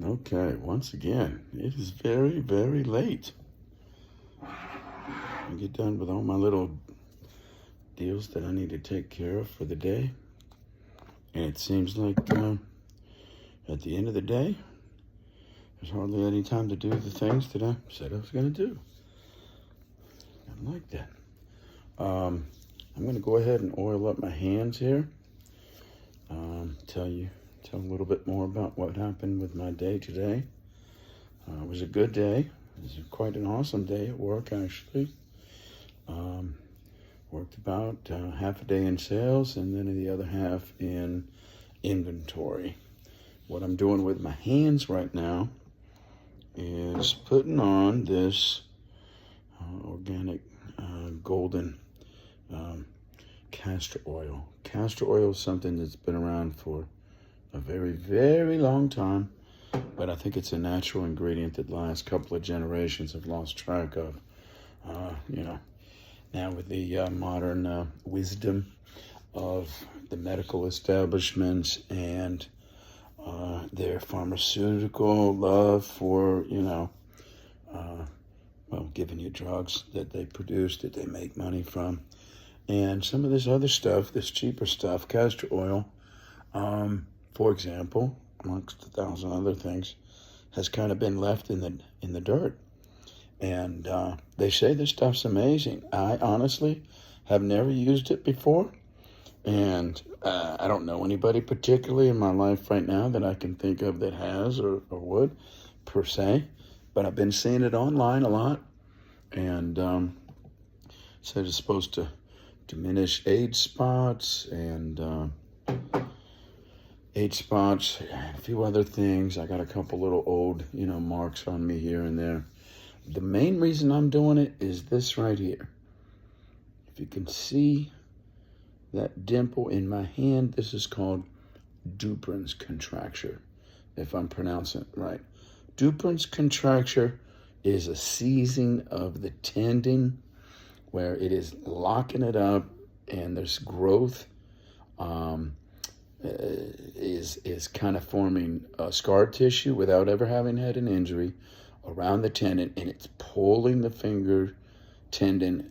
Okay, once again, it is very, very late. I get done with all my little deals that I need to take care of for the day. And it seems like at the end of the day, there's hardly any time to do the things that I said I was going to do. I like that. I'm going to go ahead and oil up my hands here. Tell a little bit more about what happened with my day today. It was a good day. It was quite an awesome day at work, actually. Worked about half a day in sales and then the other half in inventory. What I'm doing with my hands right now is putting on this organic golden castor oil. Castor oil is something that's been around for a very, very long time, but I think it's a natural ingredient that the last couple of generations have lost track of. Now with the modern wisdom of the medical establishments and their pharmaceutical love for, giving you drugs that they produce, that they make money from. And some of this other stuff, this cheaper stuff, castor oil, for example, amongst 1,000 other things, has kind of been left in the dirt. And they say this stuff's amazing. I honestly have never used it before. And I don't know anybody particularly in my life right now that I can think of that has or would, per se. But I've been seeing it online a lot. And said it's supposed to diminish age spots and a few other things. I got a couple little old, marks on me here and there. The main reason I'm doing it is this right here. If you can see that dimple in my hand, this is called Dupuytren's contracture, if I'm pronouncing it right. Dupuytren's contracture is a seizing of the tendon where it is locking it up, and there's growth is kind of forming scar tissue without ever having had an injury around the tendon, and it's pulling the finger tendon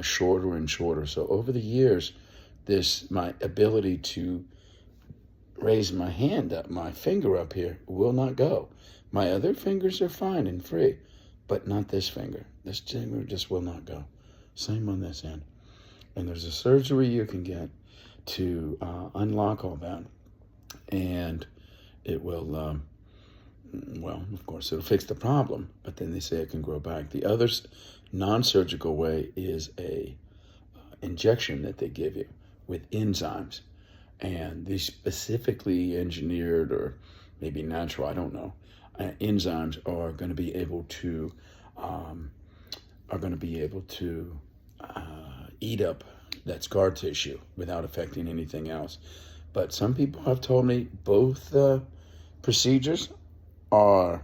shorter and shorter. So over the years, my ability to raise my hand up, my finger up here, will not go. My other fingers are fine and free, but not this finger. This finger just will not go. Same on this end. And there's a surgery you can get to unlock all that. And it will, of course, it'll fix the problem, but then they say it can grow back. The other non-surgical way is a injection that they give you with enzymes. And these specifically engineered, or maybe natural, I don't know, enzymes are going to be able to eat up that scar tissue without affecting anything else. But some people have told me both procedures are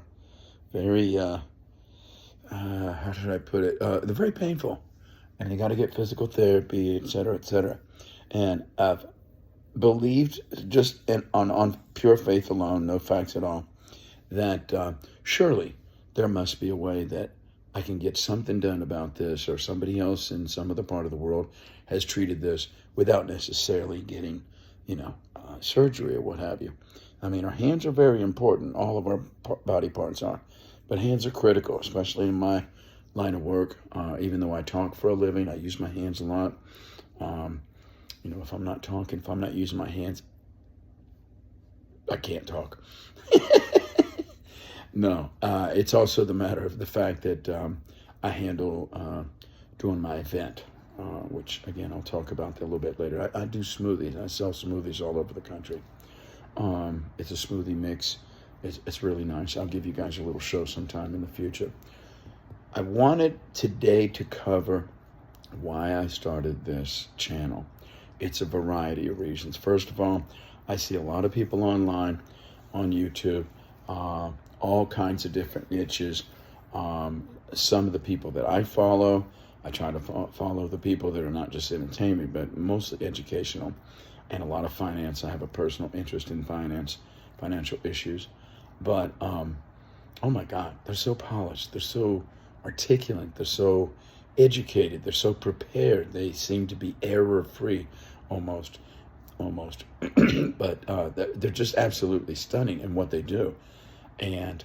very, how should I put it? They're very painful, and you got to get physical therapy, et cetera, et cetera. And I've believed, just on pure faith alone, no facts at all, that surely there must be a way that I can get something done about this, or somebody else in some other part of the world has treated this without necessarily getting, surgery or what have you. I mean, our hands are very important. All of our body parts are. But hands are critical, especially in my line of work. Even though I talk for a living, I use my hands a lot. If I'm not talking, if I'm not using my hands, I can't talk. No, it's also the matter of the fact that I handle doing my event, which, again, I'll talk about that a little bit later. I do smoothies. I sell smoothies all over the country. It's a smoothie mix. It's really nice. I'll give you guys a little show sometime in the future. I wanted today to cover why I started this channel. It's a variety of reasons. First of all, I see a lot of people online, on YouTube, all kinds of different niches. Some of the people that I follow, I try to follow the people that are not just entertainment, but mostly educational, and a lot of finance. I have a personal interest in finance, financial issues. But oh my God, they're so polished. They're so articulate. They're so educated. They're so prepared. They seem to be error-free, almost. But they're just absolutely stunning in what they do. And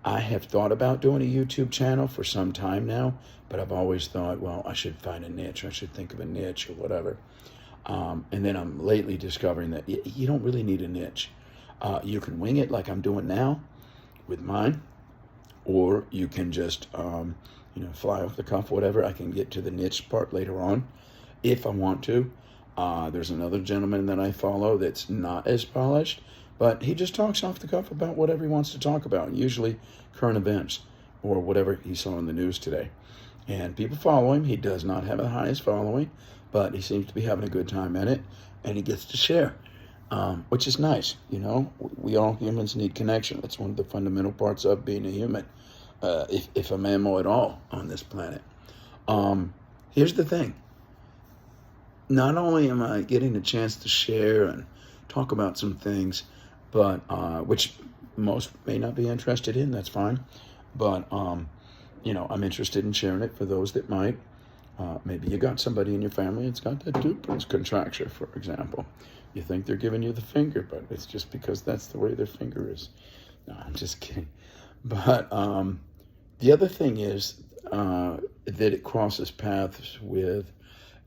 I have thought about doing a YouTube channel for some time now, but I've always thought, well, I should find a niche. I should think of a niche or whatever. And then I'm lately discovering that you don't really need a niche. You can wing it like I'm doing now with mine, or you can just, fly off the cuff, whatever. I can get to the niche part later on if I want to. There's another gentleman that I follow that's not as polished, but he just talks off the cuff about whatever he wants to talk about, usually current events or whatever he saw in the news today. And people follow him. He does not have the highest following, but he seems to be having a good time at it, and he gets to share, which is nice. We all humans need connection. That's one of the fundamental parts of being a human, if a mammal at all on this planet. Here's the thing. Not only am I getting a chance to share and talk about some things, but which most may not be interested in, that's fine. But, I'm interested in sharing it for those that might. Maybe you got somebody in your family that's got that Dupuytren's contracture, for example. You think they're giving you the finger, but it's just because that's the way their finger is. No, I'm just kidding. But the other thing is that it crosses paths with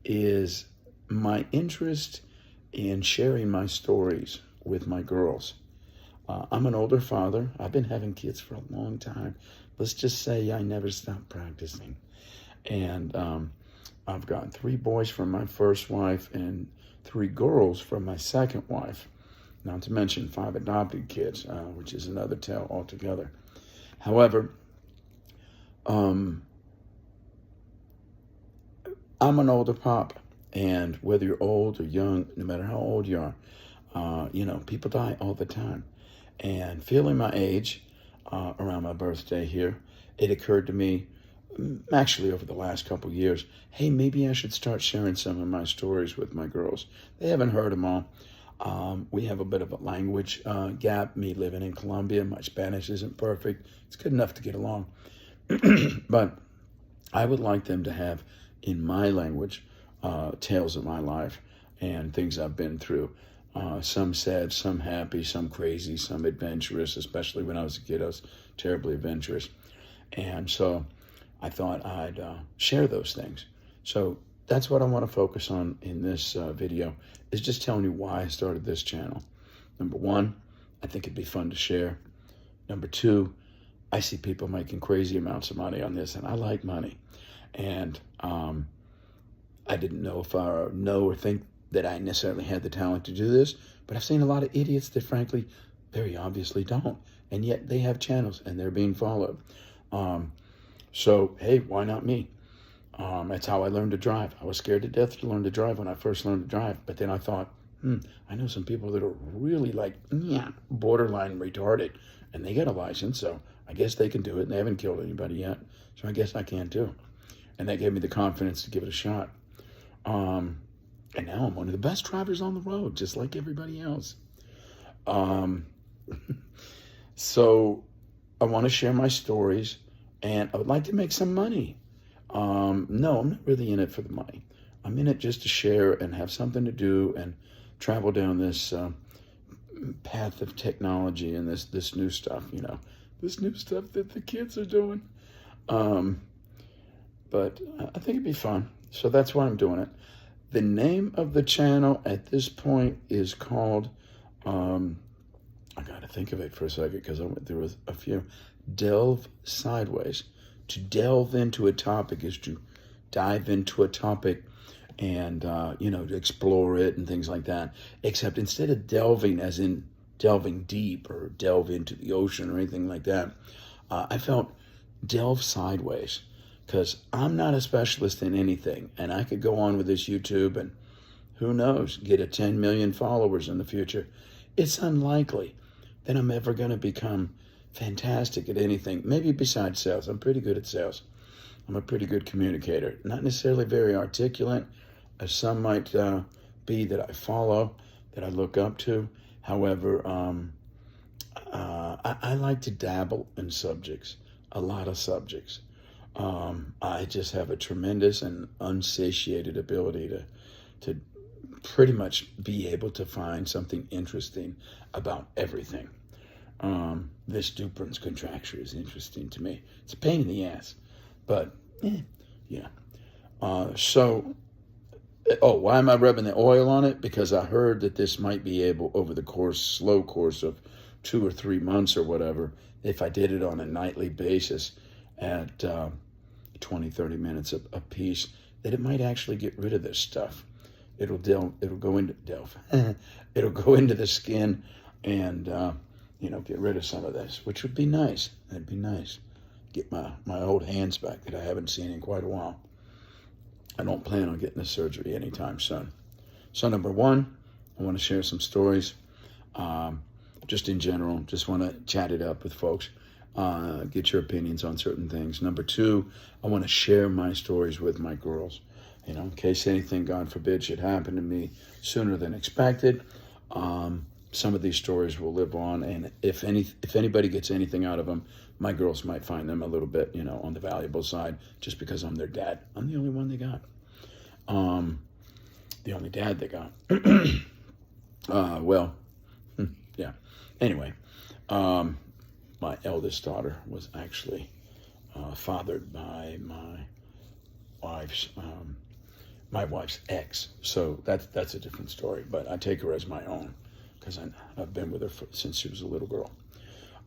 is my interest in sharing my stories with my girls. I'm an older father. I've been having kids for a long time. Let's just say I never stopped practicing. And I've got 3 boys from my first wife and 3 girls from my second wife. Not to mention 5 adopted kids, which is another tale altogether. However, I'm an older papa. And whether you're old or young, no matter how old you are, people die all the time. And feeling my age around my birthday here, it occurred to me, actually over the last couple of years, hey, maybe I should start sharing some of my stories with my girls. They haven't heard them all. We have a bit of a language gap. Me living in Colombia, my Spanish isn't perfect. It's good enough to get along. But I would like them to have, in my language, tales of my life and things I've been through. Some sad, some happy, some crazy, some adventurous. Especially when I was a kid, I was terribly adventurous. And so I thought I'd share those things. So that's what I want to focus on in this video, is just telling you why I started this channel. Number 1, I think it'd be fun to share. Number 2, I see people making crazy amounts of money on this, and I like money. And I didn't know if I know or think that I necessarily had the talent to do this, but I've seen a lot of idiots that frankly, very obviously don't. And yet they have channels and they're being followed. So, hey, why not me? That's how I learned to drive. I was scared to death to learn to drive when I first learned to drive. But then I thought, I know some people that are really borderline retarded, and they get a license, so I guess they can do it, and they haven't killed anybody yet. So I guess I can too. And that gave me the confidence to give it a shot. And now I'm one of the best drivers on the road, just like everybody else. So I want to share my stories, and I would like to make some money. No, I'm not really in it for the money. I'm in it just to share and have something to do and travel down this path of technology and this new stuff, this new stuff that the kids are doing. But I think it'd be fun. So that's why I'm doing it. The name of the channel at this point is called, I got to think of it for a second because there was a few. Delve Sideways. To delve into a topic is to dive into a topic and, to explore it and things like that. Except instead of delving as in delving deep or delve into the ocean or anything like that, I felt delve sideways. Because I'm not a specialist in anything, and I could go on with this YouTube and who knows, get a 10 million followers in the future. It's unlikely that I'm ever going to become fantastic at anything, maybe besides sales. I'm pretty good at sales. I'm a pretty good communicator. Not necessarily very articulate, as some might be that I follow, that I look up to. However, I like to dabble in subjects, a lot of subjects. I just have a tremendous and unsatiated ability to pretty much be able to find something interesting about everything. This Dupuytren's contracture is interesting to me. It's a pain in the ass, but yeah. Why am I rubbing the oil on it? Because I heard that this might be able, over the slow course of 2 or 3 months or whatever, if I did it on a nightly basis at 20, 30 minutes a piece, that it might actually get rid of this stuff. It'll go into it'll go into the skin and, get rid of some of this, which would be nice. That'd be nice. Get my old hands back that I haven't seen in quite a while. I don't plan on getting the surgery anytime soon. So number one, I want to share some stories. Just in general, just want to chat it up with folks. Get your opinions on certain things. Number two, I want to share my stories with my girls. In case anything, God forbid, should happen to me sooner than expected. Some of these stories will live on, and if anybody gets anything out of them, my girls might find them a little bit, on the valuable side, just because I'm their dad. I'm the only one they got. The only dad they got. Yeah. Anyway, my eldest daughter was actually fathered by my wife's ex. So that's a different story. But I take her as my own because I've been with her since she was a little girl.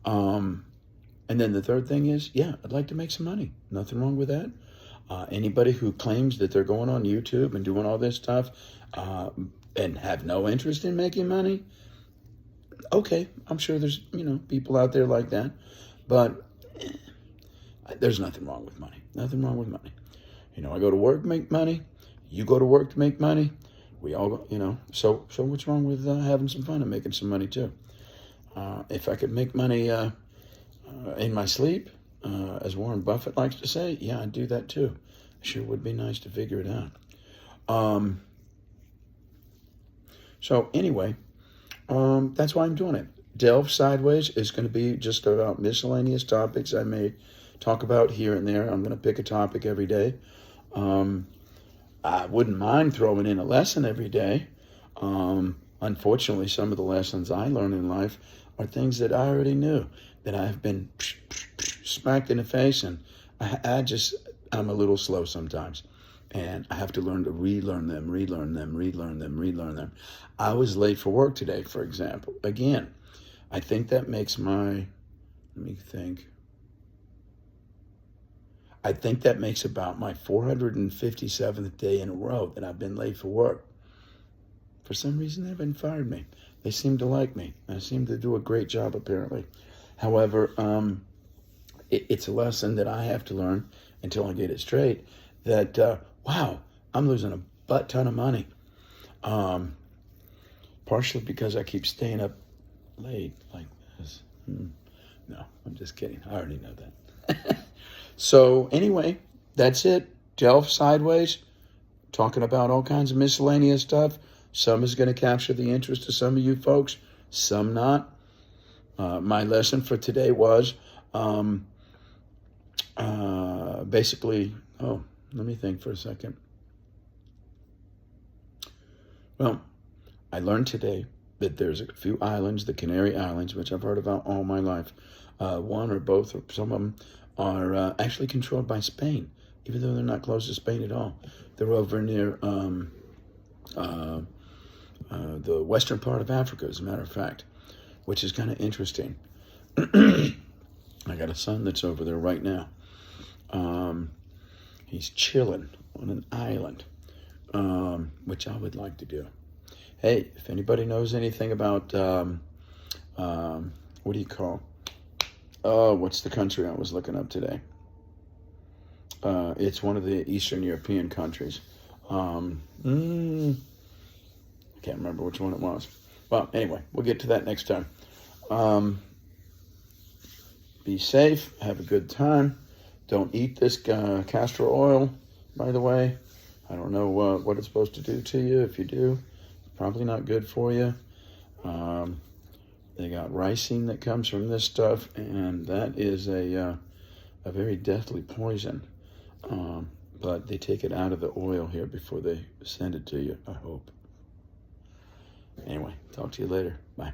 And then the third thing is, I'd like to make some money. Nothing wrong with that. Anybody who claims that they're going on YouTube and doing all this stuff and have no interest in making money, okay, I'm sure there's, people out there like that. But there's nothing wrong with money. Nothing wrong with money. I go to work to make money. You go to work to make money. We all go, so what's wrong with having some fun and making some money too? If I could make money in my sleep, as Warren Buffett likes to say, I'd do that too. Sure would be nice to figure it out. So anyway, that's why I'm doing it. Delve Sideways is going to be just about miscellaneous topics I may talk about here and there. I'm going to pick a topic every day. I wouldn't mind throwing in a lesson every day. Unfortunately, some of the lessons I learn in life are things that I already knew, that I've been smacked in the face, and I'm a little slow sometimes. And I have to learn to relearn them. I was late for work today, for example. Again, I think that makes I think that makes about my 457th day in a row that I've been late for work. For some reason, they haven't fired me. They seem to like me. I seem to do a great job, apparently. However, it's a lesson that I have to learn until I get it straight, that, wow, I'm losing a butt ton of money. Partially because I keep staying up late like this. No, I'm just kidding. I already know that. So anyway, that's it. Delve Sideways, talking about all kinds of miscellaneous stuff. Some is going to capture the interest of some of you folks, some not. My lesson for today was basically, let me think for a second. Well, I learned today that there's a few islands, the Canary Islands, which I've heard about all my life. One or both, or some of them, are actually controlled by Spain, even though they're not close to Spain at all. They're over near the western part of Africa, as a matter of fact, which is kind of interesting. I got a son that's over there right now. He's chilling on an island, which I would like to do. Hey, if anybody knows anything about, what do you call? What's the country I was looking up today? It's one of the Eastern European countries. I can't remember which one it was. Well, anyway, we'll get to that next time. Be safe. Have a good time. Don't eat this castor oil, by the way. I don't know what it's supposed to do to you. If you do, it's probably not good for you. They got ricin that comes from this stuff, and that is a very deathly poison. But they take it out of the oil here before they send it to you, I hope. Anyway, talk to you later. Bye.